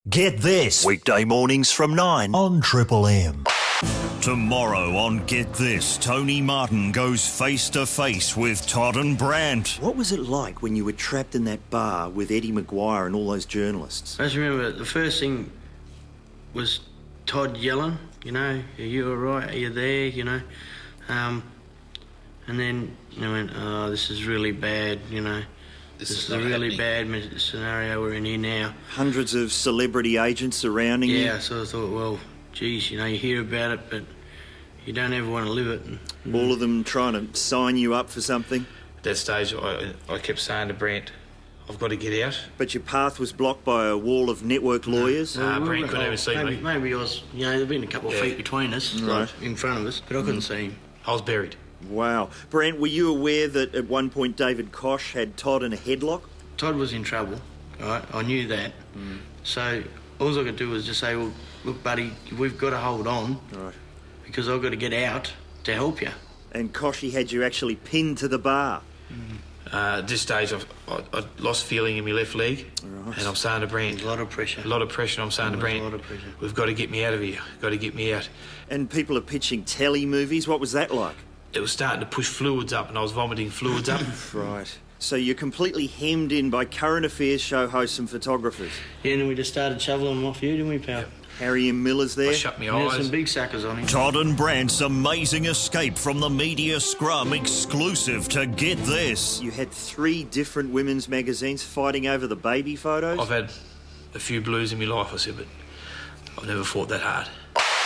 Get this. Weekday mornings from 9 on Triple M. Tomorrow on Get This, Tony Martin goes face to face with Todd and Brant. What was it like when you were trapped in that bar with Eddie Maguire and all those journalists? I just remember the first thing was Todd yelling, you know, are you all right? Are you there? You know, and then I went, oh, this is really bad, you know. This is a really bad scenario we're in here now. Hundreds of celebrity agents surrounding you? Yeah, so I thought, well, geez, you know, you hear about it, but you don't ever want to live it. All of them trying to sign you up for something? At that stage, I kept saying to Brant, I've got to get out. But your path was blocked by a wall of network lawyers? Brant couldn't even see me. Maybe I was, you know, there'd been a couple of feet between us, right, in front of us, but I couldn't see him. I was buried. Wow. Brant, were you aware that at one point David Koch had Todd in a headlock? Todd was in trouble, right? I knew that. So all I could do was just say, well, look, buddy, we've got to hold on. Right. Because I've got to get out to help you. And Kochie had you actually pinned to the bar? At this stage, I lost feeling in my left leg. Right. And I'm saying to Brant... A lot of pressure. A lot of pressure. I'm saying to Brant, we've got to get me out of here. Got to get me out. And people are pitching telly movies. What was that like? It was starting to push fluids up and I was vomiting fluids up. Right. So you're completely hemmed in by current affairs show hosts and photographers? Yeah, and then we just started shoveling them off you, didn't we, pal? Yep. Harry and Miller's there? I shut my eyes. There's some big suckers on him. Todd and Brant's amazing escape from the media scrum, exclusive to Get This. You had 3 different women's magazines fighting over the baby photos? I've had a few blues in my life, I said, but I've never fought that hard.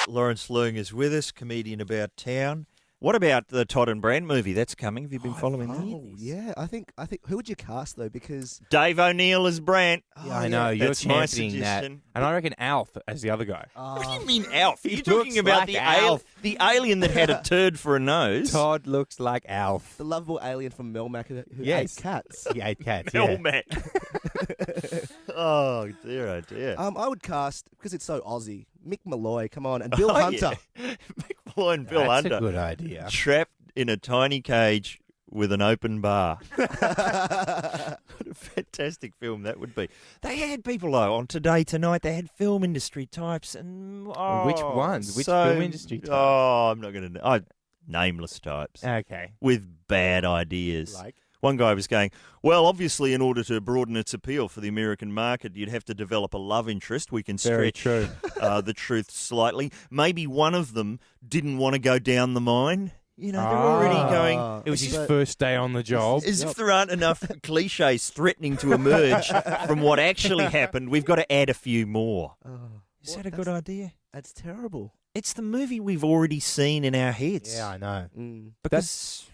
Lawrence Leung is with us, comedian about town. What about the Todd and Brant movie? That's coming. Have you been following that? Oh, yeah. I think. Who would you cast though? Because Dave O'Neill as Brant. Yeah, I know. You're That's my championing that, suggestion. and I reckon Alf as the other guy. What do you mean Alf? Are you He talking looks about like the Alf. the alien that had a turd for a nose? Todd looks like Alf. the lovable alien from Melmac who Yes. ate cats. He ate cats. Yeah. Melmac. Oh dear, oh dear. I would cast, because it's so Aussie, Mick Malloy, come on, and Bill Hunter. Yeah. Mick Malloy and Bill That's Hunter. a good idea. Trapped in a tiny cage with an open bar. What a fantastic film that would be. They had people though on Today Tonight. They had film industry types and Which ones? Which film industry types? Oh, I'm not going to. Nameless types. Okay. With bad ideas. Like? One guy was going, well, obviously, in order to broaden its appeal for the American market, you'd have to develop a love interest. We can Very stretch true. The truth slightly. Maybe one of them didn't want to go down the mine. You know, they're already going... It was his first day on the job. As if there aren't enough cliches threatening to emerge from what actually happened, we've got to add a few more. Is that a good idea? That's terrible. It's the movie we've already seen in our heads. Yeah, I know. Because...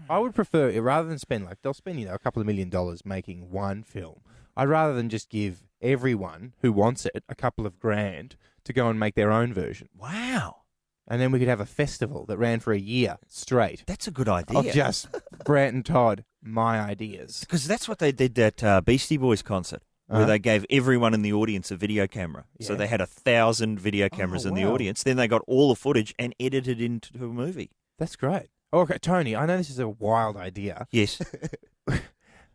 I would prefer it rather than spend they'll spend a couple of $1 million making one film. I'd rather than just give everyone who wants it a couple of grand to go and make their own version. Wow. And then we could have a festival that ran for a year straight. That's a good idea. Of just Brant and Todd, my ideas. Because that's what they did at Beastie Boys concert, where they gave everyone in the audience a video camera. Yeah. So they had 1,000 video cameras in the audience. Then they got all the footage and edited into a movie. That's great. Okay, Tony, I know this is a wild idea. Yes.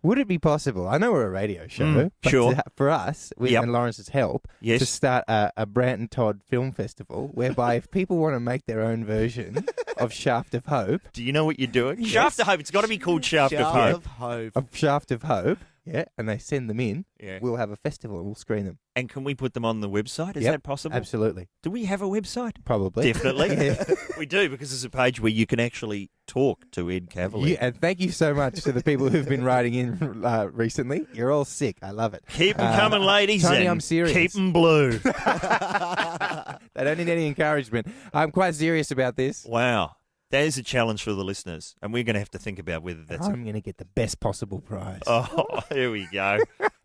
Would it be possible? I know we're a radio show. But sure. For us, with and Lawrence's help, to start a Brant and Todd film festival, whereby if people want to make their own version of Shaft of Hope, do you know what you're doing? Yes. Shaft of Hope. It's got to be called Shaft of Hope. Shaft of Hope. Yeah, and they send them in. Yeah. We'll have a festival and we'll screen them. And can we put them on the website? Is that possible? Absolutely. Do we have a website? Probably. Definitely. We do, because there's a page where you can actually talk to Ed Kavalee. Yeah, and thank you so much to the people who've been writing in recently. You're all sick. I love it. Keep them coming, ladies. Tony, and I'm serious. Keep them blue. They don't need any encouragement. I'm quite serious about this. Wow. That is a challenge for the listeners, and we're going to have to think about whether that's... I'm going to get the best possible prize. Oh, here we go.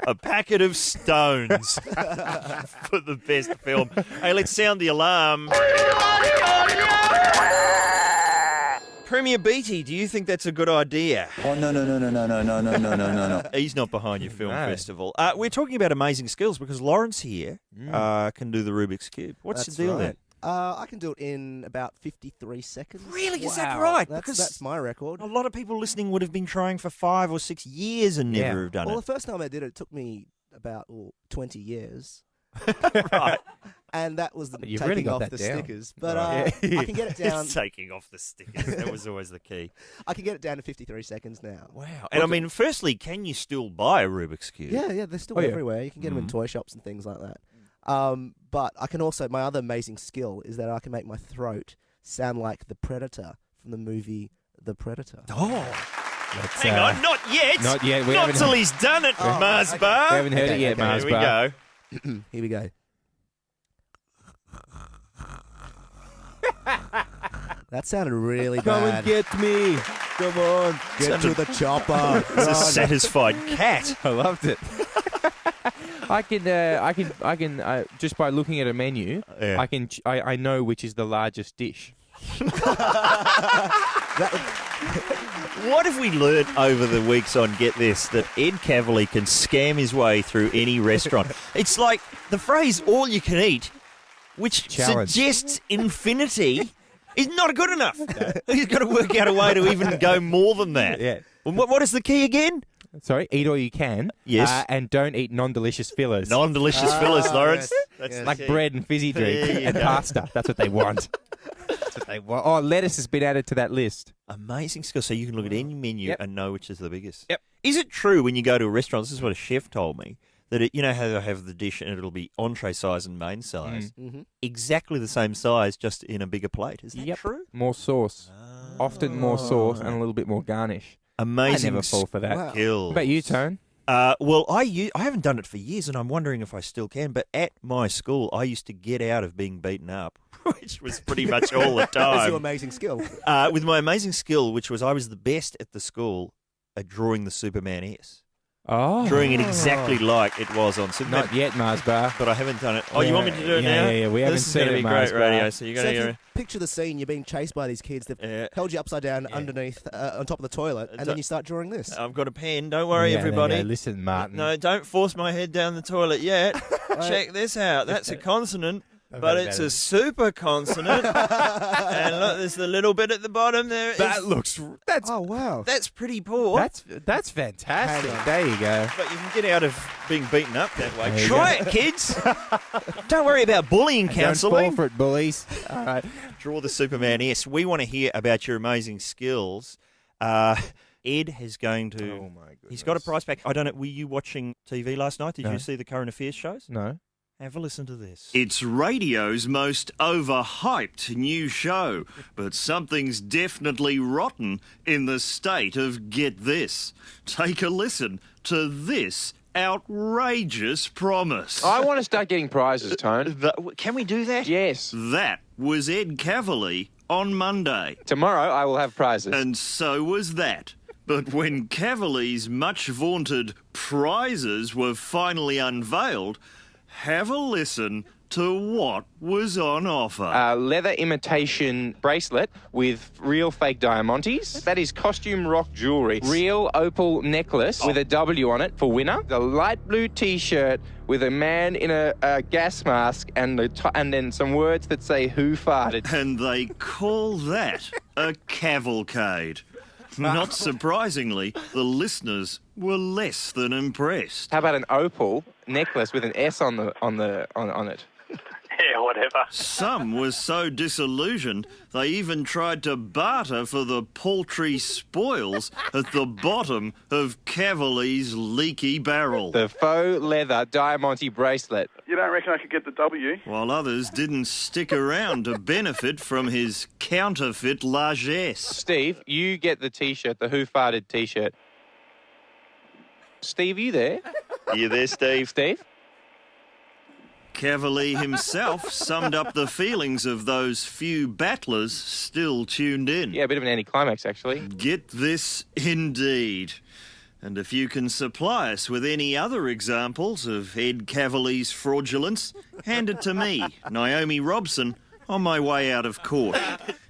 A packet of stones for the best film. Hey, let's sound the alarm. Premier Beatty, do you think that's a good idea? Oh, no. He's not behind your film festival. We're talking about amazing skills because Lawrence here can do the Rubik's Cube. What's the deal there? I can do it in about 53 seconds. Really? Is that right? That's my record. A lot of people listening would have been trying for 5 or 6 years and never have done Well, it. the first time I did it, it took me about 20 years. Right. And that was the You've taking really got off that the down. stickers. But Right. I can get it down. It's taking off the stickers. That was always the key. I can get it down to 53 seconds now. Wow. And I mean, firstly, can you still buy a Rubik's Cube? Yeah, they're still Oh, yeah. everywhere. You can get them in toy shops and things like that. But I can also, my other amazing skill is that I can make my throat sound like the Predator from the movie The Predator. Oh. Let's, Hang on, not yet. Not yet. We Not haven't- till he's done it, Mars okay. Bar. We haven't heard it yet, Mars Here we Bar. go. Here we go. That sounded really Come bad. and get me. Come on. Get to the chopper. It's a satisfied cat. I loved it. I can just by looking at a menu, Yeah. I know which is the largest dish. What have we learnt over the weeks on Get This? That Ed Kavalee can scam his way through any restaurant. It's like the phrase all you can eat, which Challenge. suggests infinity, is not good enough. He's got to work out a way to even go more than that. Yeah. Well, what is the key again? Sorry, eat all you can. Yes. And don't eat non-delicious fillers. Non-delicious fillers, Lawrence. yes, That's yes. the like key. bread and fizzy drink There you and go. pasta. That's what they want. That's what they want. Oh, lettuce has been added to that list. Amazing skill. So you can look at any menu Yep. and know which is the biggest. Yep. Is it true when you go to a restaurant, this is what a chef told me, that you know how they have the dish and it'll be entree size and main size, exactly the same size, just in a bigger plate. Is that Yep. true? More sauce. Often more sauce and a little bit more garnish. Amazing I never fall for that. Wow. skills. What about you, Tone? Well, I haven't done it for years, and I'm wondering if I still can. But at my school, I used to get out of being beaten up, which was pretty much all the That's your time. amazing skill. With my amazing skill, which was I was the best at the school at drawing the Superman S. Oh. Drawing it exactly like it was on Superman. Not yet, Mars Bar. But I haven't done it. Oh, you want me to do it now? Yeah. We haven't This is seen going to it, be Mars great Bar. radio, so you're So going if to you picture the scene, you're being chased by these kids. They've Yeah. held you upside down Yeah. underneath, on top of the toilet, and then you start drawing this. I've got a pen. Don't worry, Yeah, everybody. there you go. Listen, Martin. No, don't force my head down the toilet yet. Check this out. That's a consonant, but it's a super consonant. And look, there's the little bit at the bottom there. That's Oh, wow. That's pretty poor. that's fantastic. Hang on. There you go. But you can get out of being beaten up that way. There you Try it, kids. Don't worry about bullying Don't fall counselling. for it, bullies. All right. Draw the Superman S. We want to hear about your amazing skills. Ed is going to. Oh my goodness. He's got a prize pack. I don't know. Were you watching TV last night? Did No. you see the current affairs shows? No. Have a listen to this. It's radio's most overhyped new show, but something's definitely rotten in the state of Get This. Take a listen to this outrageous promise. I want to start getting prizes, Tone. Can we do that? Yes. That was Ed Kavalee on Monday, Tomorrow I will have prizes. and so was that. But when Kavalee's much vaunted prizes were finally unveiled, have a listen to what was on offer. A leather imitation bracelet with real fake diamantes. That is costume rock jewellery. Real opal necklace with a W on it for winner. The light blue T-shirt with a man in a gas mask and then some words that say "Who farted." And they call that a cavalcade. Not surprisingly, the listeners were less than impressed. How about an opal necklace with an S on it? Yeah, whatever. Some were so disillusioned, they even tried to barter for the paltry spoils at the bottom of Kavalee's leaky barrel. The faux leather diamante bracelet. You don't reckon I could get the W? While others didn't stick around to benefit from his counterfeit largesse. Steve, you get the T-shirt, the Who Farted T-shirt. Steve, you there? Are you there, Steve? Steve? Kavalee himself summed up the feelings of those few battlers still tuned in. Yeah, a bit of an anticlimax, actually. Get this indeed. And if you can supply us with any other examples of Ed Kavalee's fraudulence, hand it to me, Naomi Robson, on my way out of court.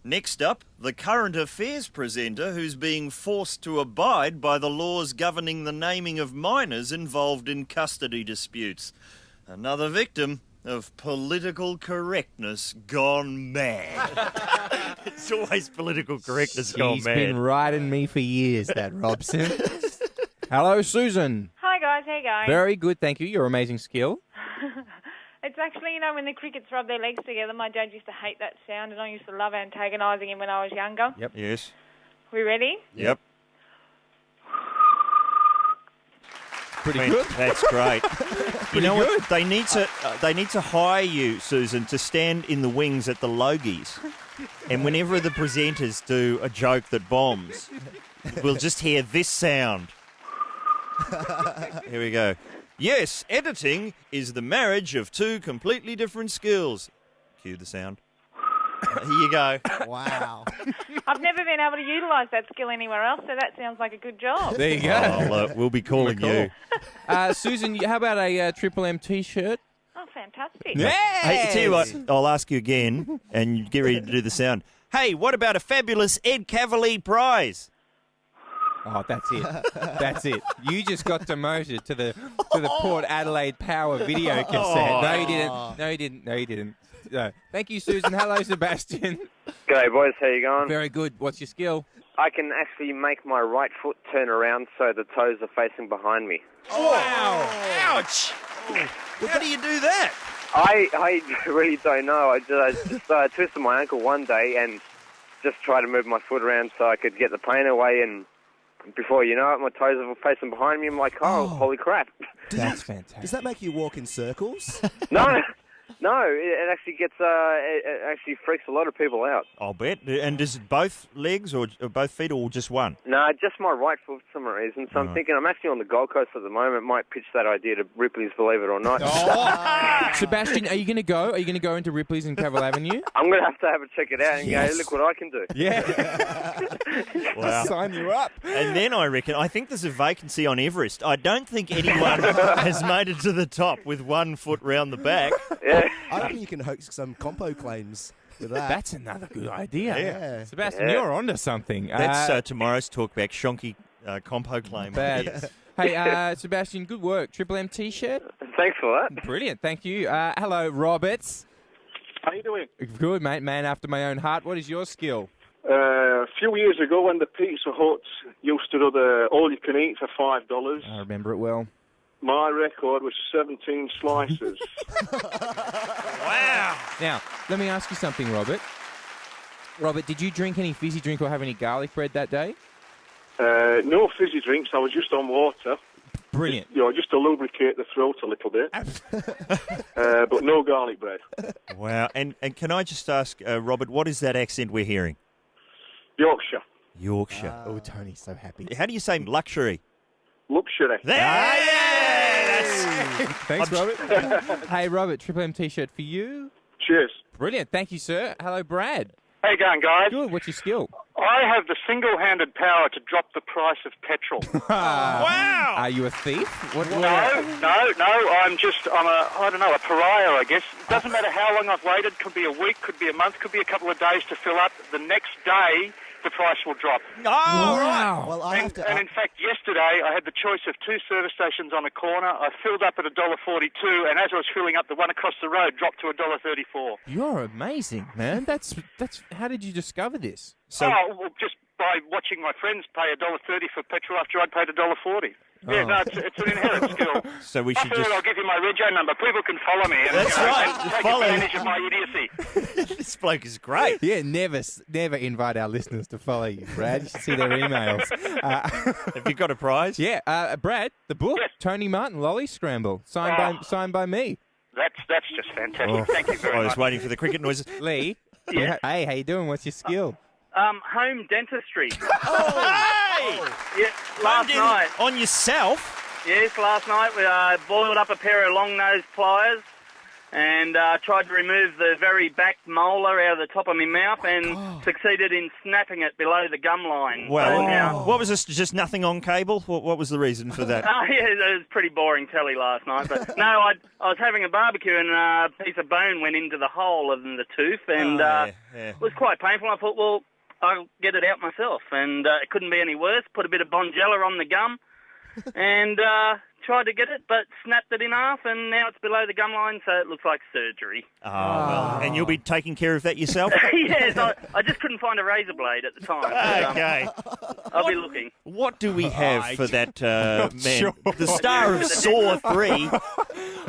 Next up, the current affairs presenter who's being forced to abide by the laws governing the naming of minors involved in custody disputes. Another victim of political correctness gone mad. It's always political correctness gone He's mad. been riding me for years, that Robson. Hello, Susan. Hi guys, how you going? Very good, thank you. Your amazing skill. actually, you know, when the crickets rub their legs together, my dad used to hate that sound, and I used to love antagonising him when I was younger. Yep. Yes. We ready? Yep. Pretty good. That's great. You know what? They need to hire you, Susan, to stand in the wings at the Logies, and whenever the presenters do a joke that bombs, we'll just hear this sound. Here we go. Yes, editing is the marriage of two completely different skills. Cue the sound. Here you go. Wow. I've never been able to utilise that skill anywhere else, so that sounds like a good job. There you go. We'll be calling you. Susan, how about a Triple M T-shirt? Oh, fantastic. Hey, tell you what, I'll ask you again, and you get ready to do the sound. Hey, what about a fabulous Ed Kavalee prize? Oh, that's it. That's it. You just got demoted to the Port Adelaide Power video cassette. No, you didn't. No, you didn't. No, you didn't. No. Thank you, Susan. Hello, Sebastian. G'day, boys. How you going? Very good. What's your skill? I can actually make my right foot turn around so the toes are facing behind me. Oh, wow. Ouch. How do you do that? I really don't know. I just twisted my ankle one day and just tried to move my foot around so I could get the pain away, and before you know it, my toes are facing behind me. I'm like, holy crap. That's fantastic. Does that make you walk in circles? No, it actually gets it actually freaks a lot of people out. I'll bet. And is it both legs or both feet or just one? No, just my right foot for some reason. So I'm thinking I'm actually on the Gold Coast at the moment. Might pitch that idea to Ripley's, believe it or not. Sebastian, are you going to go? Are you going to go into Ripley's in Cavill Avenue? I'm going to have check it out and go, look what I can do. Yeah. Wow. Sign you up. And then I think there's a vacancy on Everest. I don't think anyone has made it to the top with 1 foot round the back. Yeah. I reckon you can hoax some compo claims with that. That's another good idea. Yeah. Sebastian, you're onto something. That's tomorrow's talkback, Shonky compo claim. Bad. Yes. Hey, Sebastian, good work. Triple M T-shirt. Thanks for that. Brilliant. Thank you. Hello, Roberts. How you doing? Good, mate. Man after my own heart. What is your skill? A few years ago when the Pizza Hut used to do the all-you-can-eat for $5, I remember it well. my record was 17 slices. Wow. Now, let me ask you something, Robert. Robert, did you drink any fizzy drink or have any garlic bread that day? No fizzy drinks. I was just on water. Brilliant. Just to lubricate the throat a little bit. But no garlic bread. Wow. And can I just ask, Robert, what is that accent we're hearing? Yorkshire. Yorkshire. Oh, Tony's so happy. How do you say luxury? Luxury. Thanks, Robert. Hey, Robert, Triple M T-shirt for you. Cheers. Brilliant. Thank you, sir. Hello, Brad. How you going, guys? Good. What's your skill? I have the single-handed power to drop the price of petrol. Wow. Are you a thief? What? No. I'm a pariah, I guess. It doesn't matter how long I've waited. Could be a week, could be a month, could be a couple of days to fill up. The next day, the price will drop. Oh, wow. Well, And in fact, yesterday, I had the choice of 2 service stations on a corner. I filled up at $1.42, and as I was filling up, the one across the road dropped to $1.34. You're amazing, man. That's. How did you discover this? Just by watching my friends pay $1.30 for petrol after I'd paid $1.40. Yeah, no, it's an inherent skill. So we should I'll give you my rego number. People can follow me. And, That's right. And take advantage of my idiocy. This bloke is great. Yeah, never invite our listeners to follow you, Brad. You should see their emails. Have you got a prize? Yeah, Brad, the book, Tony Martin, Lolly Scramble, signed by me. That's just fantastic. Thank you very much. I was waiting for the cricket noises. Lee. Yeah. Hey, how you doing? What's your skill? Home dentistry. Hey! Yeah, last night. On yourself? Yes, last night we boiled up a pair of long-nosed pliers and tried to remove the very back molar out of the top of my mouth and succeeded in snapping it below the gum line. Well, what was this? Just nothing on cable? What was the reason for that? Yeah, it was pretty boring telly last night. But no, I was having a barbecue and a piece of bone went into the hole of the tooth and it was quite painful. I thought, well, I'll get it out myself. And it couldn't be any worse. Put a bit of Bonjela on the gum and tried to get it, but snapped it in half, and now it's below the gum line, so it looks like surgery. Oh, well. And you'll be taking care of that yourself? Yes, I just couldn't find a razor blade at the time. Okay. I'll be looking. What do we have for that man? Sure. The star of Saw 3.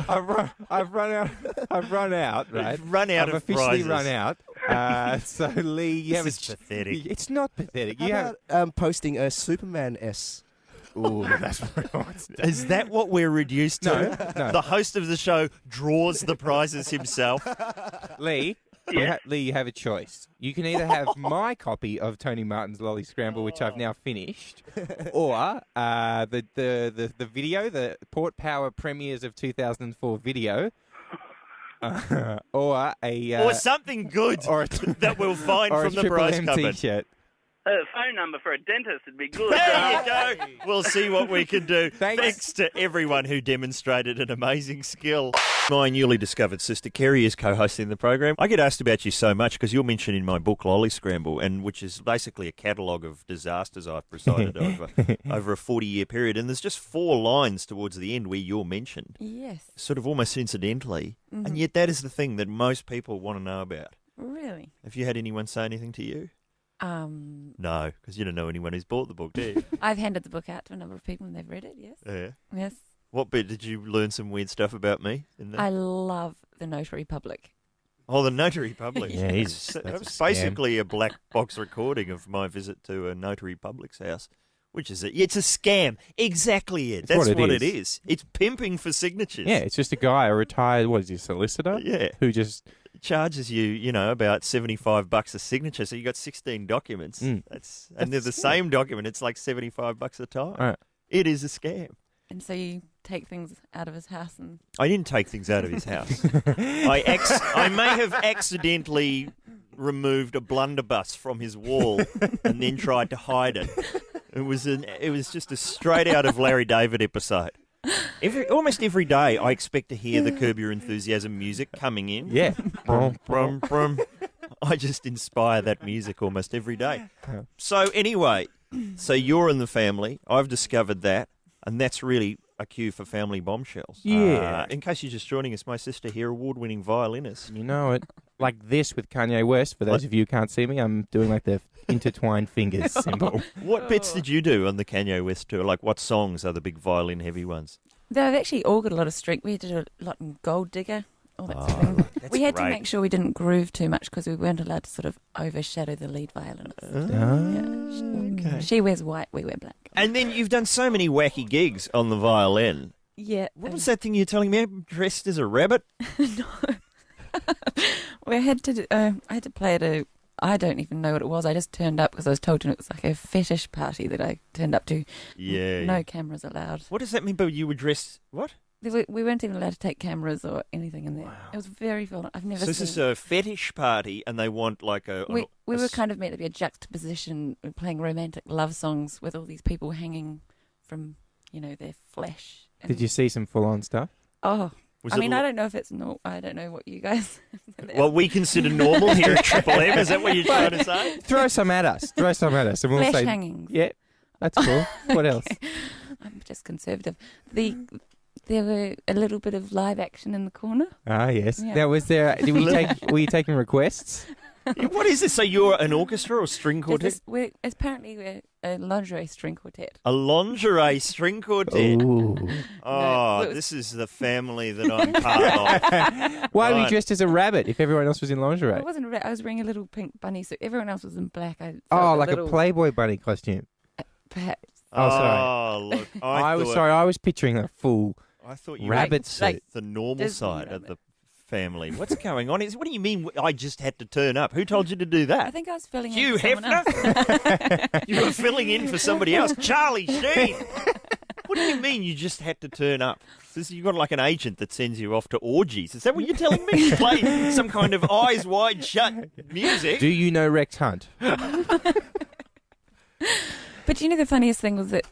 I've run out, right? I've officially prizes. run out. So, Lee, you have This is pathetic. It's not pathetic. How about posting a Superman S? Ooh, that's right. Is that what we're reduced to? No. The host of the show draws the prizes himself. Lee, you have a choice. You can either have my copy of Tony Martin's Lolly Scramble, which I've now finished, or the video, the Port Power Premiers of 2004 video, or something good that we'll find from the prize cupboard. T-shirt. A phone number for a dentist would be good. There you go. We'll see what we can do. Thanks to everyone who demonstrated an amazing skill. My newly discovered sister Kerry is co-hosting the program. I get asked about you so much because you're mentioned in my book Lolly Scramble, and which is basically a catalogue of disasters I've presided over a 40-year period. And there's just 4 lines towards the end where you're mentioned. Yes. Sort of almost incidentally. Mhm. And yet that is the thing that most people want to know about. Really? Have you had anyone say anything to you? No, because you don't know anyone who's bought the book, do you? I've handed the book out to a number of people and they've read it, yes. Yeah. Yes. What bit did you learn some weird stuff about me in there? I love the notary public. Oh, the notary public. Yeah, It's basically a black box recording of my visit to a notary public's house, which is it's a scam. Exactly it. That's what it is. It's pimping for signatures. Yeah, it's just a guy, a retired, what is he, solicitor? Yeah. Who just charges you, about $75 a signature. So you got 16 documents. And they're the same document. It's like $75 a time. Right. It is a scam. And so you take things out of his house and... I didn't take things out of his house. I may have accidentally removed a blunderbuss from his wall and then tried to hide it. It was just a straight out of Larry David episode. Almost every day, I expect to hear the Curb Your Enthusiasm music coming in. Yeah. Brum, brum, brum. I just inspire that music almost every day. So anyway, so you're in the family. I've discovered that, and that's really a cue for family bombshells. Yeah. In case you're just joining us, my sister here, award-winning violinist. You know it. Like this with Kanye West. For those of you who can't see me, I'm doing like the intertwined fingers symbol. What bits did you do on the Kanye West tour? Like what songs are the big violin-heavy ones? They've actually all got a lot of string. We did a lot in Gold Digger, all that sort of thing. We had to make sure we didn't groove too much because we weren't allowed to sort of overshadow the lead violinist. Okay. She wears white, we wear black. And then you've done so many wacky gigs on the violin. Yeah. What was that thing you're telling me? Dressed as a rabbit? I had to play at a... I don't even know what it was. I just turned up because I was told it was like a fetish party that I turned up to. Yeah. No cameras allowed. What does that mean? But you were dressed... What? We weren't even allowed to take cameras or anything in there. Wow. It was very violent. I've never seen... So this is a fetish party and they want like a... We were kind of meant to be a juxtaposition, playing romantic love songs with all these people hanging from, their flesh. Did you see some full-on stuff? Oh... I don't know if it's normal. I don't know what you guys... What we consider normal here at Triple M, is that what you're trying to say? Throw some at us. And we'll Flesh say... hangings. Yeah, that's cool. What else? I'm just conservative. There were a little bit of live action in the corner. Ah, yes. Yeah. Now, were you taking requests? What is this? So you're an orchestra or string quartet? We're a lingerie string quartet. A lingerie string quartet? Ooh. Oh, this is the family that I'm part of. Why were you dressed as a rabbit if everyone else was in lingerie? I wasn't. I was wearing a little pink bunny suit. Everyone else was in black. Like a Playboy bunny costume. Perhaps. Oh, sorry. Oh, look. I was picturing a full I thought you rabbit were suit. the normal side of the family. What's going on? What do you mean I just had to turn up? Who told you to do that? I think I was filling Hugh in for someone Hefner? else. You were filling in for somebody else. Charlie Sheen. What do you mean you just had to turn up? You've got like an agent that sends you off to orgies. Is that what you're telling me? You play some kind of eyes wide shut music. Do you know Rex Hunt? But the funniest thing was that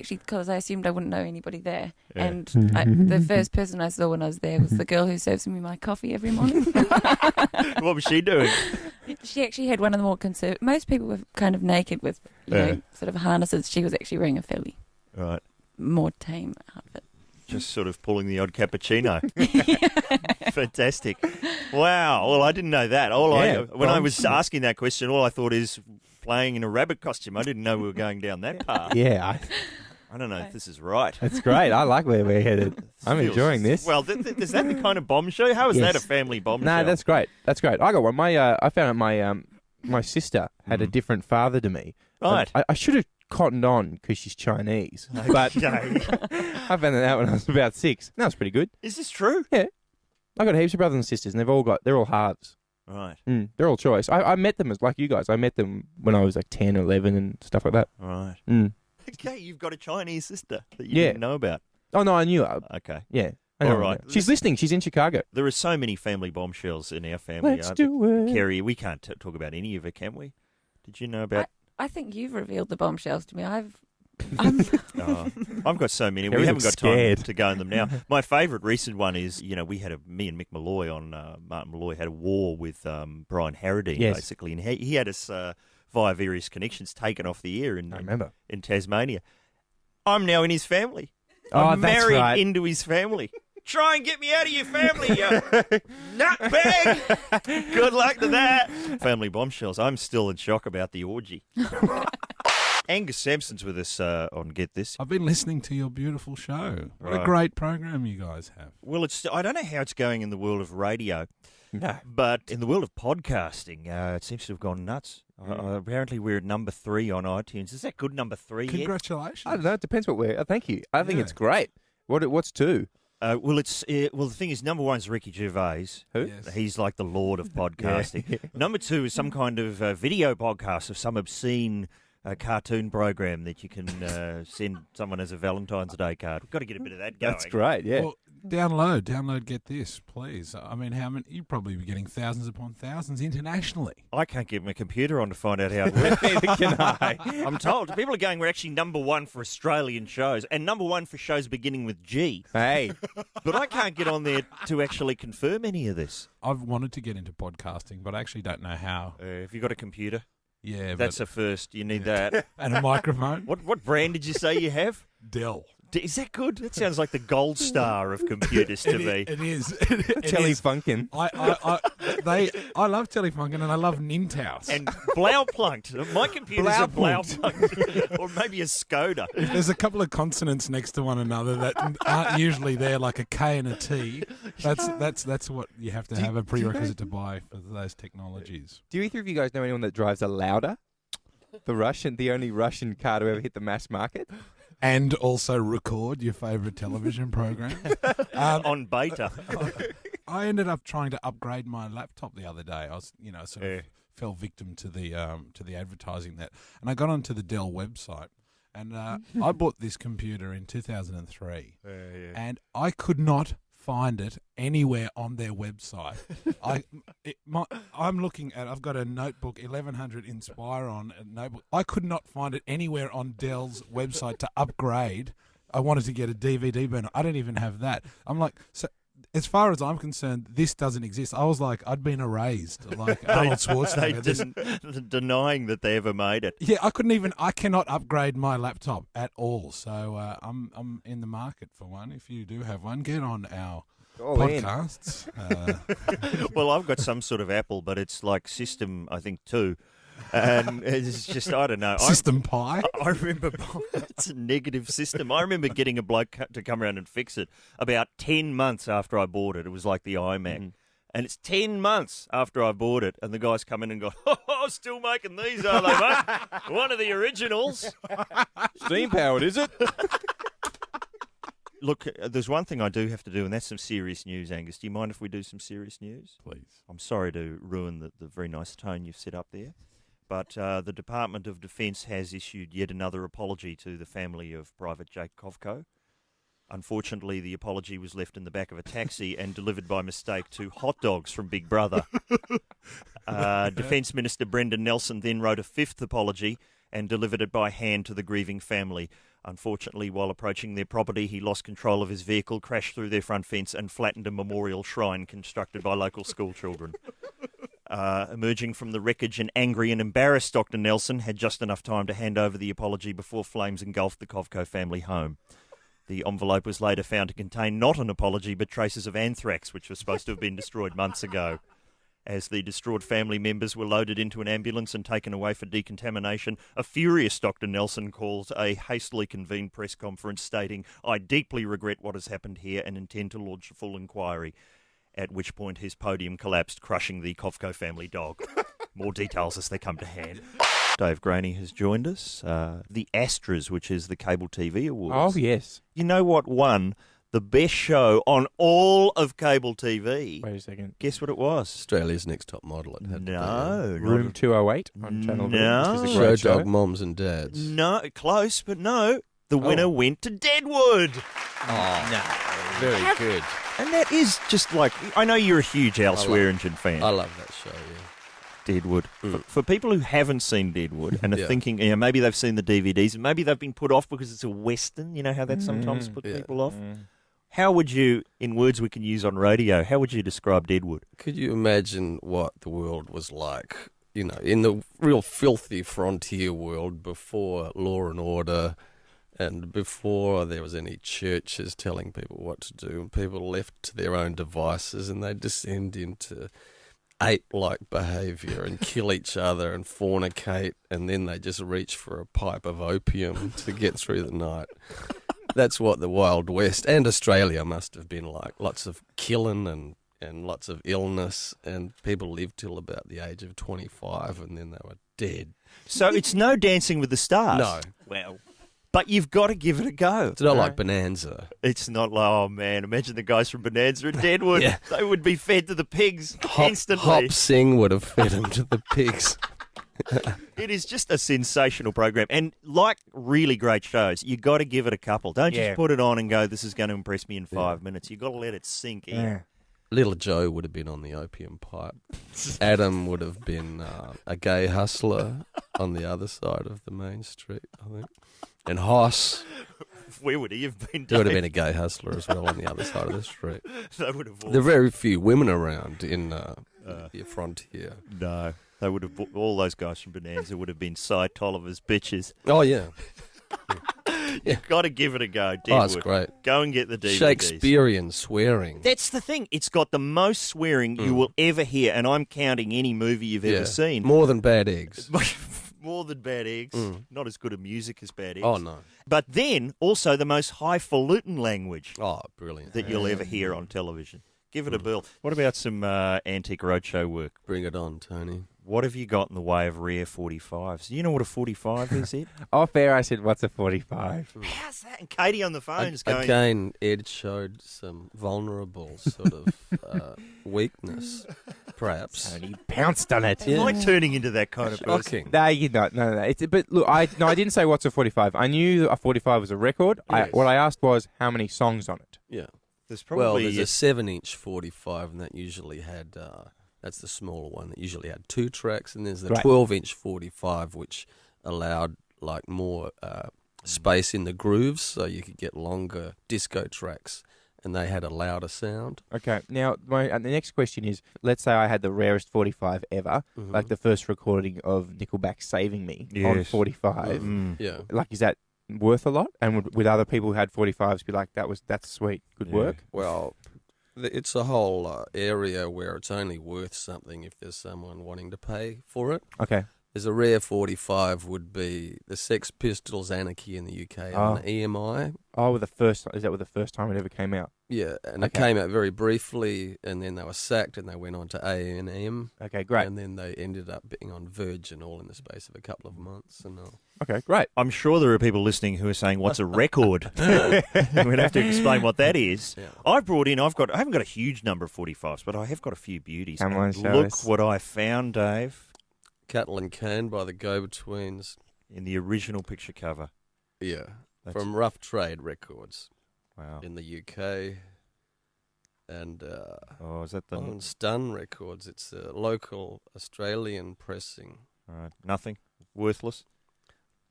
because I assumed I wouldn't know anybody there, and the first person I saw when I was there was the girl who serves me my coffee every morning. What was she doing? She actually had one of the more conservative... Most people were kind of naked with, sort of harnesses. She was actually wearing a fairly more tame outfit. Just sort of pulling the odd cappuccino. Fantastic. Wow. Well, I didn't know that. When I was asking that question, all I thought is playing in a rabbit costume. I didn't know we were going down that path. Yeah. I don't know if this is right. That's great. I like where we're headed. I'm enjoying this. Well, is that the kind of bomb show? How is that a family bomb show? No, that's great. That's great. I got one. I found out my sister had a different father to me. Right. I should have cottoned on because she's Chinese. But I found that out when I was about 6. That was pretty good. Is this true? Yeah. I got heaps of brothers and sisters, and they're all halves. Right. They're all choice. I met them as like you guys. I met them when I was like 10 or 11 and stuff like that. Right. Okay, you've got a Chinese sister that you didn't know about. Oh, no, I knew her. Okay. Yeah. All right. She's listening. She's in Chicago. There are so many family bombshells in our family. Let's do it. Kerry, we can't talk about any of it, can we? Did you know about... I think you've revealed the bombshells to me. I've got so many. Kerry We haven't got time scared. to go in them now. My favourite recent one is, me and Mick Malloy on Martin Malloy had a war with Brian Harradine, basically, and he had us via various connections taken off the air in Tasmania. I'm now in his family. I'm married into his family. Try and get me out of your family, you nutbag! Good luck to that. Family bombshells. I'm still in shock about the orgy. Angus Sampson's with us on Get This. I've been listening to your beautiful show. What Right. a great program you guys have. Well, I don't know how it's going in the world of radio, but in the world of podcasting, it seems to have gone nuts. Apparently, we're at number 3 on iTunes. Is that good, number 3 yet? Congratulations. I don't know. It depends what we're... thank you. I think it's great. What's 2? Well, the thing is, number 1 is Ricky Gervais. Who? Yes. He's like the lord of podcasting. Number 2 is some kind of video podcast of some obscene cartoon program that you can send someone as a Valentine's Day card. We've got to get a bit of that going. That's great, yeah. Well, download Get This, please. I mean, how many? You'd probably be getting thousands upon thousands internationally. I can't get my computer on to find out how it works. Neither can I. I'm told. People are going, we're actually number 1 for Australian shows and number 1 for shows beginning with G. Hey. But I can't get on there to actually confirm any of this. I've wanted to get into podcasting, but I actually don't know how. Have you got a computer? Yeah, That's a first. You need that. And a microphone. What brand did you say you have? Dell. Is that good? That sounds like the gold star of computers to me. It is. Telefunken. I love Telefunken and I love Nintaus. And Blauplunked. My computer's a Blauplunked. Or maybe a Skoda. If there's a couple of consonants next to one another that aren't usually there, like a K and a T, that's what you have to have a prerequisite to buy for those technologies. Do either of you guys know anyone that drives a Lauda? The only Russian car to ever hit the mass market? And also record your favourite television program. On beta. I ended up trying to upgrade my laptop the other day. I was, sort of fell victim to the advertising that, and I got onto the Dell website, and I bought this computer in 2003, and I could not find it anywhere on their website. I'm looking at. I've got a notebook 1100 Inspiron notebook. I could not find it anywhere on Dell's website to upgrade. I wanted to get a DVD burner. I don't even have that. I'm like, so as far as I'm concerned, this doesn't exist. I was like, I'd been erased, like Arnold Schwarzenegger. Denying that they ever made it. Yeah, I cannot upgrade my laptop at all. So I'm in the market for one. If you do have one, get on our podcasts. Well, I've got some sort of Apple, but it's like System, I think, 2. And it's just, I don't know. System Pi? I remember, it's a negative system. I remember getting a bloke to come around and fix it about 10 months after I bought it. It was like the iMac. And it's 10 months after I bought it, and the guys come in and go, oh, still making these, are they, mate? One of the originals. Steam-powered, is it? Look, there's one thing I do have to do, and that's some serious news, Angus. Do you mind if we do some serious news? Please. I'm sorry to ruin the very nice tone you've set up there, but the Department of Defence has issued yet another apology to the family of Private Jake Kovco. Unfortunately, the apology was left in the back of a taxi and delivered by mistake to hot dogs from Big Brother. Defence Minister Brendan Nelson then wrote a 5th apology and delivered it by hand to the grieving family. Unfortunately, while approaching their property, he lost control of his vehicle, crashed through their front fence and flattened a memorial shrine constructed by local school children. Emerging from the wreckage, an angry and embarrassed Dr. Nelson had just enough time to hand over the apology before flames engulfed the Kovco family home. The envelope was later found to contain not an apology, but traces of anthrax, which was supposed to have been destroyed months ago. As the distraught family members were loaded into an ambulance and taken away for decontamination, a furious Dr. Nelson called a hastily convened press conference stating, "I deeply regret what has happened here and intend to launch a full inquiry," at which point his podium collapsed, crushing the Kovco family dog. More details as they come to hand. Dave Graney has joined us. The Astras, which is the cable TV awards. Oh, yes. You know what won the best show on all of cable TV? Wait a second. Guess what it was? Australia's Next Top Model. It had No. Room 208 on Channel V. No. Which is a Show great show. Dog Moms and Dads. No, close, but no. The winner went to Deadwood. Oh, no. Very good. And that is just like, I know you're a huge Al Swearingen fan. I love that show, yeah. Deadwood. For people who haven't seen Deadwood and are thinking, maybe they've seen the DVDs and maybe they've been put off because it's a Western, you know how that sometimes puts people off? How would you, in words we can use on radio, how would you describe Deadwood? Could you imagine what the world was like, in the real filthy frontier world before law and order and before there was any churches telling people what to do and people left to their own devices and they descend into ape-like behaviour and kill each other and fornicate and then they just reach for a pipe of opium to get through the night. That's what the Wild West and Australia must have been like. Lots of killing and lots of illness and people lived till about the age of 25 and then they were dead. So it's no Dancing with the Stars? No. Well, but you've got to give it a go. It's not like Bonanza. It's not like, oh man, imagine the guys from Bonanza at Deadwood. They would be fed to the pigs instantly. Hop Sing would have fed them to the pigs. It is just a sensational program. And like really great shows, you got to give it a couple. Don't just put it on and go, this is going to impress me in 5 minutes. You've got to let it sink in. Little Joe would have been on the opium pipe. Adam would have been a gay hustler on the other side of the main street, I think. And Hoss. Where would he have been? He would have been a gay hustler as well on the other side of the street. They would have. There are very few women around in the frontier. No, they would have. All those guys from Bonanza would have been Cy Tolliver's bitches. Oh yeah. You've got to give it a go, Deadwood. Oh, it's great. Go and get the DVDs. Shakespearean swearing. That's the thing. It's got the most swearing you will ever hear, and I'm counting any movie you've ever seen. More than Bad Eggs. More than Bad Eggs. Not as good a music as Bad Eggs. Oh, no. But then also the most highfalutin language. Oh, brilliant. That you'll ever hear on television. Give it a bill. What about some antique roadshow work? Bring it on, Tony. What have you got in the way of rare 45s? Do you know what a 45 is, Ed? Off air, I said, what's a 45? How's that? And Katie on the phone is going... Again, Ed showed some vulnerable sort of weakness, perhaps. And he pounced on it. Am I turning into that kind of person? No, you're not. No. But look, I didn't say what's a 45. I knew a 45 was a record. Yes. What I asked was how many songs on it. Yeah. There's probably there's a 7-inch 45, and that usually had... that's the smaller one that usually had 2 tracks, and there's the 12-inch 45, which allowed like more space in the grooves, so you could get longer disco tracks, and they had a louder sound. Okay, now the next question is: let's say I had the rarest 45 ever, like the first recording of Nickelback "Saving Me" on 45. Yeah, like is that worth a lot? And would other people who had 45s be like, that's sweet, good work? Well. It's a whole area where it's only worth something if there's someone wanting to pay for it. Okay. There's a rare 45 would be the Sex Pistols' Anarchy in the UK on EMI. Oh, is that the first time it ever came out? Yeah, and it came out very briefly, and then they were sacked, and they went on to A&M. Okay, great. And then they ended up being on Virgin all in the space of a couple of months. And okay, great. I'm sure there are people listening who are saying, what's a record? We'd have to explain what that is. Yeah. I haven't got a huge number of 45s, but I have got a few beauties. Come on, look what I found, Dave. Cattle and Cane by the Go-Betweens. In the original picture cover. Yeah, from Rough Trade Records. Wow. In the UK. And is that the on Stun Records? It's a local Australian pressing. All right, nothing, worthless.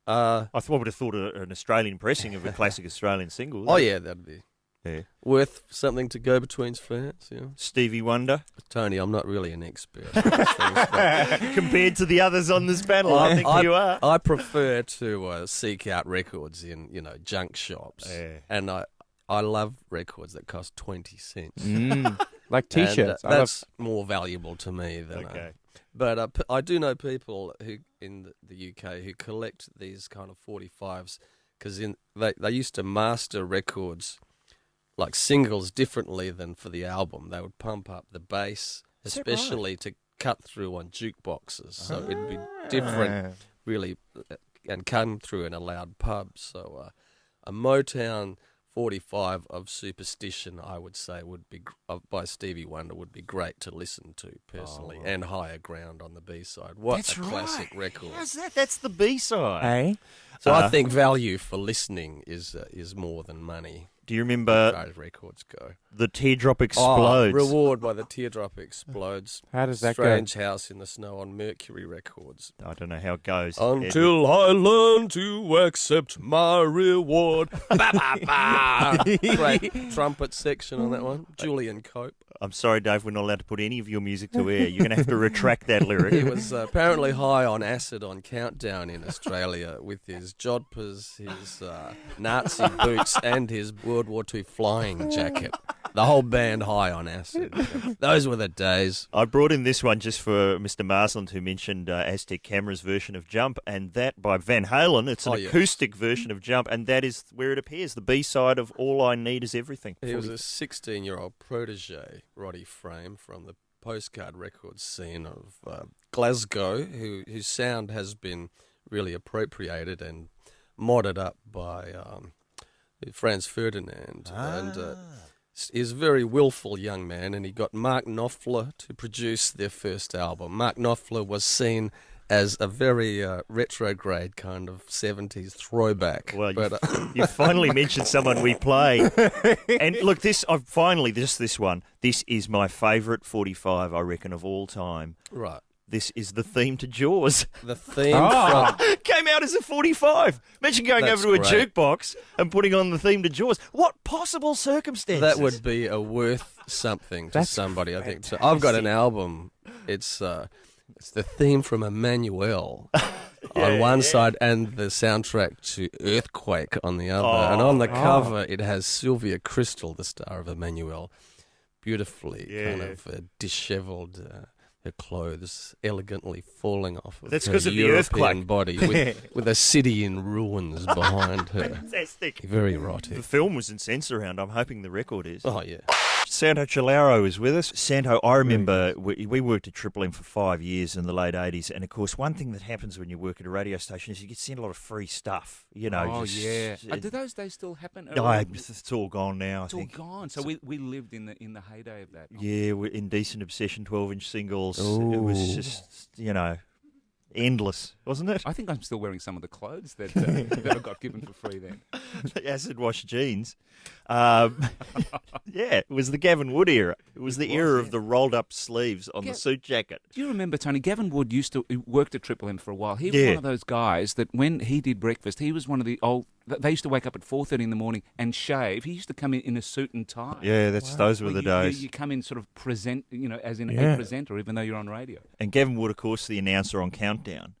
I would have thought an Australian pressing of a classic Australian single. Oh yeah, that'd be Yeah. Worth something to go between's fans, yeah. Stevie Wonder? Tony, I'm not really an expert. Compared to the others on this panel, I think you are. I prefer to seek out records in, junk shops. Yeah. And I love records that cost 20 cents. Like T-shirts. That's more valuable to me than... Okay. But I do know people who in the UK who collect these kind of 45s because they used to master records like singles differently than for the album. They would pump up the bass, especially to cut through on jukeboxes. So it'd be different, really, and come through in a loud pub. So a Motown 45 of Superstition, I would say, would be by Stevie Wonder would be great to listen to personally, and Higher Ground on the B-side. What a classic record! How's that? That's the B-side. Eh? So I think value for listening is more than money. Do you remember as records go? The Teardrop Explodes? Reward by the Teardrop Explodes. How does that Strange House in the Snow on Mercury Records. I don't know how it goes. Until I learn to accept my reward. Ba, ba, ba. Great trumpet section on that one. Julian Cope. I'm sorry, Dave, we're not allowed to put any of your music to air. You're going to have to retract that lyric. He was apparently high on acid on Countdown in Australia with his jodhpurs, his Nazi boots, and his World War II flying jacket. The whole band high on acid. Those were the days. I brought in this one just for Mr. Marsland, who mentioned Aztec Camera's version of Jump, and that by Van Halen. It's an acoustic version of Jump, and that is where it appears, the B-side of All I Need Is Everything. He was a 16-year-old protege, Roddy Frame, from the postcard records scene of Glasgow, whose sound has been really appropriated and modded up by Franz Ferdinand. And he's a very willful young man, and he got Mark Knopfler to produce their first album. Mark Knopfler was seen as a very retrograde kind of 70s throwback. Well, you finally mentioned someone we play. And look, this one. This is my favourite 45, I reckon, of all time. Right. This is the theme to Jaws. The theme came out as a 45. Imagine going over to a jukebox and putting on the theme to Jaws. What possible circumstances? That would be worth something to somebody, I think. So I've got an album. It's the theme from Emmanuel on one side and the soundtrack to Earthquake on the other. And on the cover, it has Sylvia Crystal, the star of Emmanuel, beautifully kind of dishevelled. Her clothes elegantly falling off of That's her because of the European earthquake. body with a city in ruins behind her. Fantastic. Very erotic. The film was in Censorround. I'm hoping the record is. Oh, yeah. Santo Cilauro is with us. Santo, I remember we worked at Triple M for 5 years in the late 80s, and of course one thing that happens when you work at a radio station is you get sent a lot of free stuff. You know. Oh, yeah. Do those days still happen? No, it's all gone now, I think. It's all gone. So we lived in the heyday of that. Yeah, Indecent Obsession 12-inch singles. Ooh. It was just, endless, wasn't it? I think I'm still wearing some of the clothes that that I got given for free then. The acid wash jeans. Yeah, it was the Gavin Wood era. It was the era of the rolled up sleeves on the suit jacket. Do you remember, Tony? Gavin Wood worked at Triple M for a while. He was one of those guys that when he did breakfast, he was one of the old. They used to wake up at 4:30 in the morning and shave. He used to come in a suit and tie. Yeah, those were the days. You come in sort of present, as in a presenter, even though you're on radio. And Gavin Wood, of course, the announcer on Countdown.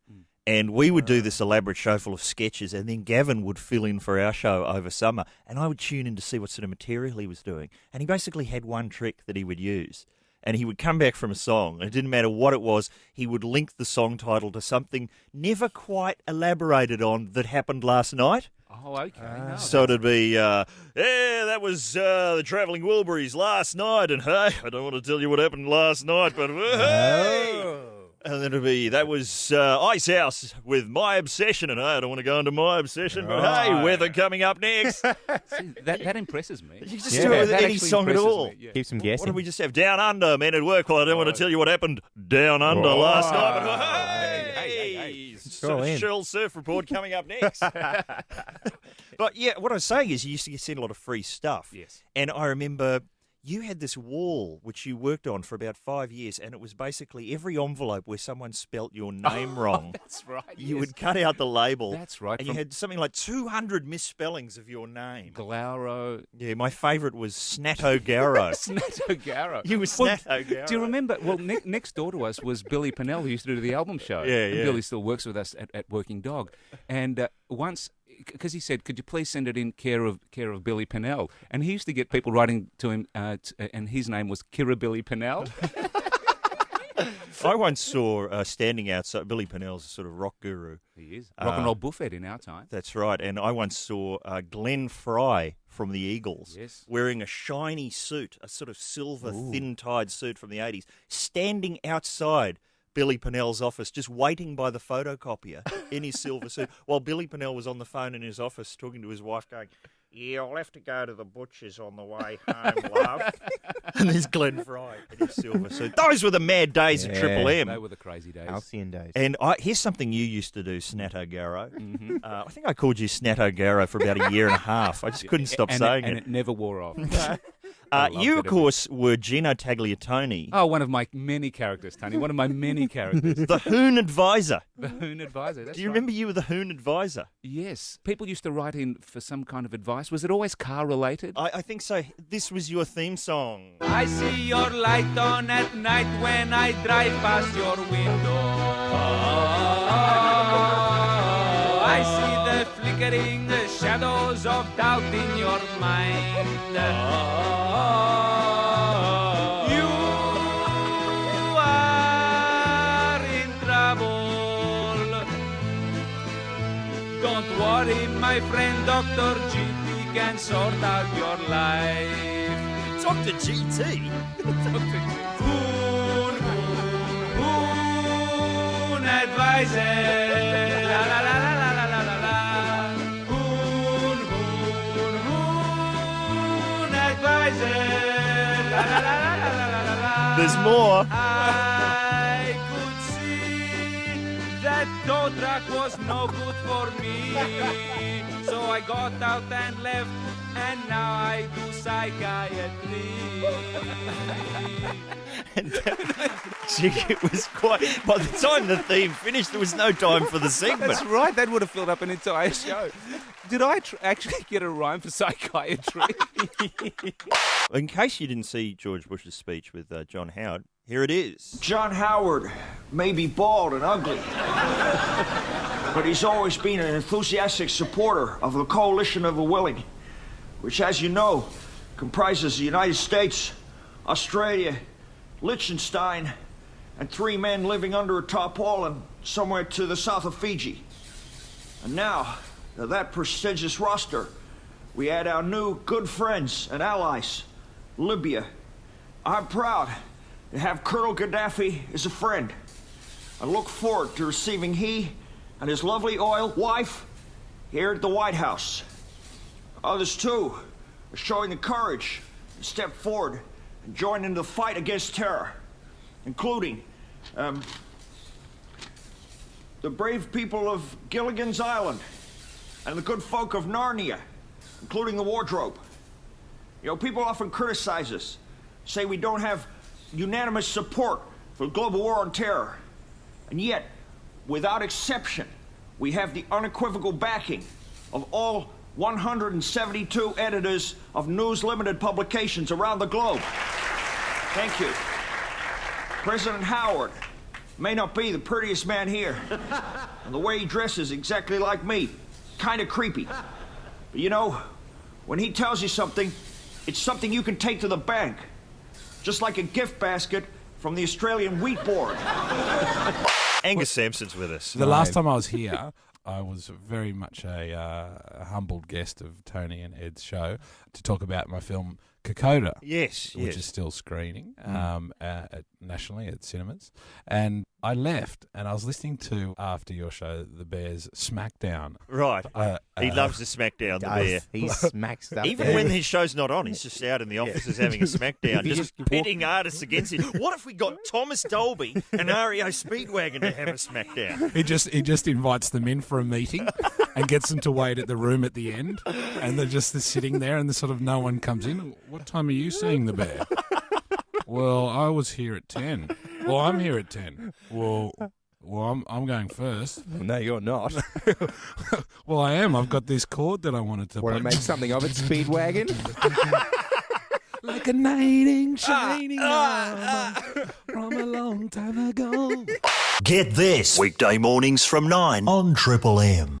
And we would do this elaborate show full of sketches, and then Gavin would fill in for our show over summer, and I would tune in to see what sort of material he was doing. And he basically had one trick that he would use. And he would come back from a song, and it didn't matter what it was, he would link the song title to something never quite elaborated on that happened last night. Oh, okay. So it'd be, that was the Travelling Wilburys last night, and hey, I don't want to tell you what happened last night, but hey! And then it'd be, that was Ice House with My Obsession, and hey, I don't want to go into My Obsession, but hey, weather coming up next. See, that impresses me. You just do it with any song at all. Keeps them guessing. What did we just have? Down Under, Men at Work. Well, I don't want to tell you what happened down under last night, but hey, Shell Surf Report coming up next. But yeah, what I was saying is you used to get sent a lot of free stuff. Yes. And I remember you had this wall which you worked on for about 5 years, and it was basically every envelope where someone spelt your name wrong. That's right. You would cut out the label. That's right. And you had something like 200 misspellings of your name. Ghauro. Yeah, my favourite was Snato Ghauro. Snato Ghauro. You were Snato Ghauro. Do you remember? Well, next door to us was Billy Pennell, who used to do the album show. Yeah, and yeah. Billy still works with us at Working Dog. And once, because he said, could you please send it in care of Billy Pennell? And he used to get people writing to him, and his name was Billy Pennell. I once saw standing outside, Billy Pennell's a sort of rock guru. He is. Rock and roll buffet in our time. That's right. And I once saw Glenn Fry from the Eagles wearing a shiny suit, a sort of silver thin-tied suit from the 80s, standing outside Billy Pennell's office, just waiting by the photocopier in his silver suit, while Billy Pennell was on the phone in his office talking to his wife going, "Yeah, I'll have to go to the butcher's on the way home, love." And there's Glenn Fry in his silver suit. Those were the mad days at Triple M. They were the crazy days. Halcyon days. And here's something you used to do, Snato Ghauro. I think I called you Snato Ghauro for about a year and a half. I just couldn't stop saying it. And it never wore off. You, of course, were Gino Tagliatone. Oh, one of my many characters, Tony. One of my many characters. The Hoon Advisor. The Hoon Advisor, that's Do you right. remember you were the Hoon Advisor? Yes. People used to write in for some kind of advice. Was it always car-related? I think so. This was your theme song. I see your light on at night when I drive past your window. I see the flickering shadows of doubt in your mind. You are in trouble. Don't worry, my friend, Dr. GT can sort out your life. Dr. GT? Hoon advisor. La la la la la la la la. Hoon advisor. La la la la la la la la. There's more. I could see that tow truck was no good for me. So I got out and left, and now I do psychiatry. Gee, it was quite... By the time the theme finished, there was no time for the segment. That's right. That would have filled up an entire show. Did I actually get a rhyme for psychiatry? In case you didn't see George Bush's speech with John Howard, here it is. John Howard may be bald and ugly, but he's always been an enthusiastic supporter of the Coalition of the Willing, which, as you know, comprises the United States, Australia, Liechtenstein, and 3 men living under a tarpaulin somewhere to the south of Fiji. And now, to that prestigious roster, we add our new good friends and allies, Libya. I'm proud to have Colonel Gaddafi as a friend. I look forward to receiving he and his lovely oil wife here at the White House. Others, too, are showing the courage to step forward and join in the fight against terror, including the brave people of Gilligan's Island and the good folk of Narnia, including the wardrobe. You know, people often criticize us, say we don't have unanimous support for the global war on terror. And yet, without exception, we have the unequivocal backing of all 172 editors of News Limited publications around the globe. Thank you. President Howard may not be the prettiest man here, and the way he dresses exactly like me, kind of creepy. But you know, when he tells you something, it's something you can take to the bank, just like a gift basket from the Australian Wheat Board. Angus Sampson's with us. The last time I was here, I was very much a humbled guest of Tony and Ed's show to talk about my film Kokoda. Yes, which is still screening nationally at cinemas. And I left, and I was listening to, after your show, the Bears' Smackdown. Right. He loves the Smackdown, the Bear. He smacks stuff. Even when his show's not on, he's just out in the offices having a Smackdown, just pitting artists against him. What if we got Thomas Dolby and REO Speedwagon to have a Smackdown? He just invites them in for a meeting and gets them to wait at the room at the end, and they're just sitting there, and sort of no one comes in. What time are you seeing the bear? Well, I was here at 10. Well, I'm here at 10. Well, I'm going first. No, you're not. Well, I am. I've got this chord that I wanted to. Want to make something of it, Speedwagon? Like a knight in shining armor from a long time ago. Get this. Weekday mornings from 9 on Triple M.